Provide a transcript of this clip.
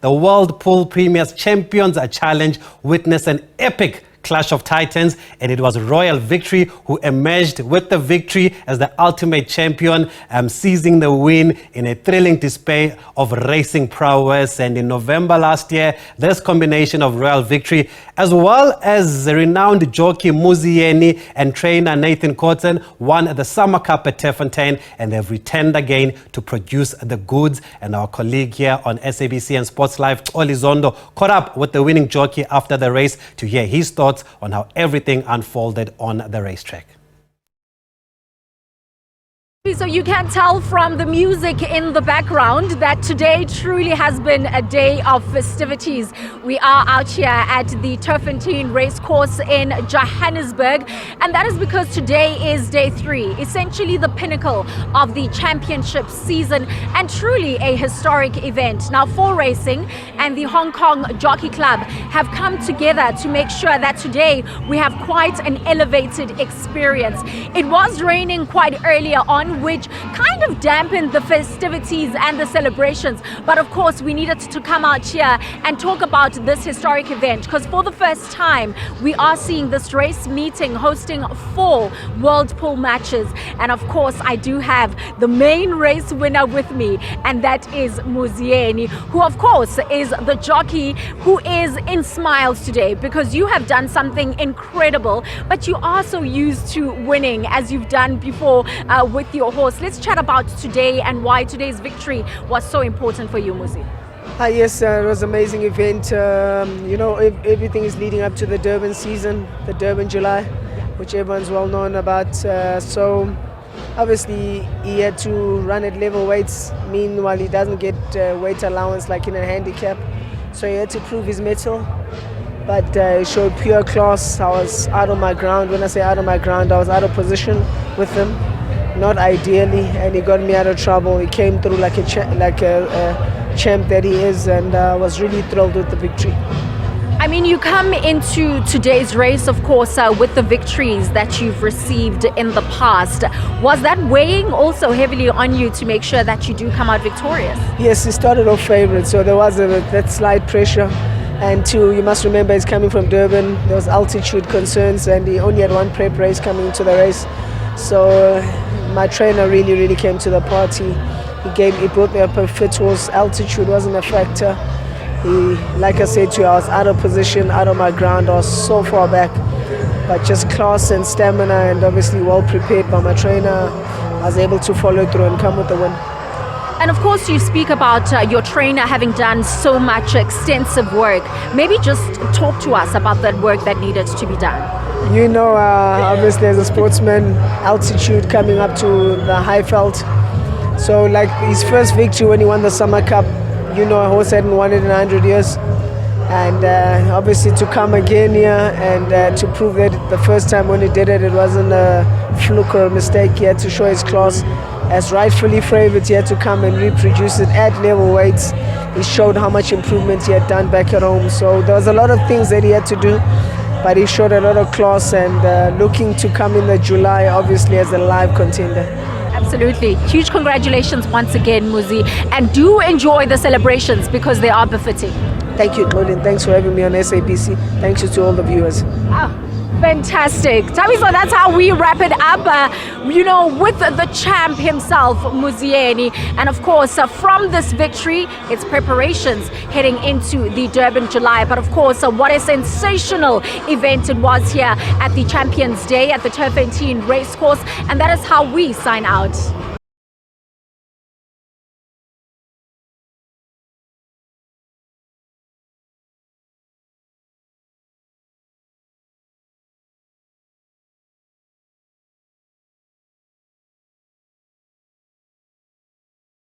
The World Pool Premier's Champions Challenge witnessed an epic clash of titans, and it was Royal Victory who emerged with the victory as the ultimate champion, seizing the win in a thrilling display of racing prowess. And in November last year, this combination of Royal Victory, as well as the renowned jockey Muzi Yeni and trainer Nathan Kotzen, won the Summer Cup at Turfontein, and they've returned again to produce the goods. And our colleague here on SABC and Sports Live, Xoli Zondo, caught up with the winning jockey after the race to hear his thoughts on how everything unfolded on the racetrack. So you can tell from the music in the background that today truly has been a day of festivities. We are out here at the Turfontein racecourse in Johannesburg, and that is because today is day 3, essentially the pinnacle of the championship season and truly a historic event. Now, 4 Racing and the Hong Kong Jockey Club have come together to make sure that today we have quite an elevated experience. It was raining quite earlier on, which kind of dampened the festivities and the celebrations. But of course, we needed to come out here and talk about this historic event, because for the first time, we are seeing this race meeting hosting 4 World Pool matches. And of course, I do have the main race winner with me, and that is Muzi Yeni, who of course is the jockey who is in smiles today, because you have done something incredible, but you are so used to winning as you've done before with your horse. Let's chat about today and why today's victory was so important for you, Muzi. Yes, it was an amazing event. You know, everything is leading up to the Durban season, the Durban July, which everyone's well known about. So obviously he had to run at level weights. Meanwhile, he doesn't get weight allowance like in a handicap. So he had to prove his mettle. But he showed pure class. I was out of my ground. When I say out of my ground, I was out of position with him. Not ideally, and he got me out of trouble. He came through like a champ that he is, and I was really thrilled with the victory. I mean, you come into today's race, of course, with the victories that you've received in the past. Was that weighing also heavily on you to make sure that you do come out victorious? Yes, he started off favourite, so there was that slight pressure. And 2, you must remember he's coming from Durban. There was altitude concerns, and he only had 1 prep race coming into the race. So my trainer really came to the party. He brought me up a fit horse. Altitude wasn't a factor. Like I said to you, I was out of position, out of my ground. I was so far back, but just class and stamina, and obviously well prepared by my trainer, I was able to follow through and come with the win. And of course, you speak about your trainer having done so much extensive work. Maybe just talk to us about that work that needed to be done. You know, obviously as a sportsman, altitude coming up to the Highveld. So like his first victory when he won the Summer Cup, you know, a horse hadn't won it in 100 years. And obviously to come again here and to prove that the first time when he did it, it wasn't a fluke or a mistake. He had to show his class. As rightfully favourite, he had to come and reproduce it at level weights. He showed how much improvement he had done back at home. So there was a lot of things that he had to do, but he showed a lot of class, and looking to come in the July, obviously, as a live contender. Absolutely. Huge congratulations once again, Muzi. And do enjoy the celebrations because they are befitting. Thank you, Claudine. Thanks for having me on SABC. Thanks to all the viewers. Fantastic. Tami, so that's how we wrap it up, you know, with the champ himself, Muzi Yeni. And of course, from this victory, it's preparations heading into the Durban July. But of course, what a sensational event it was here at the Champions Day at the Turfontein racecourse. And that is how we sign out.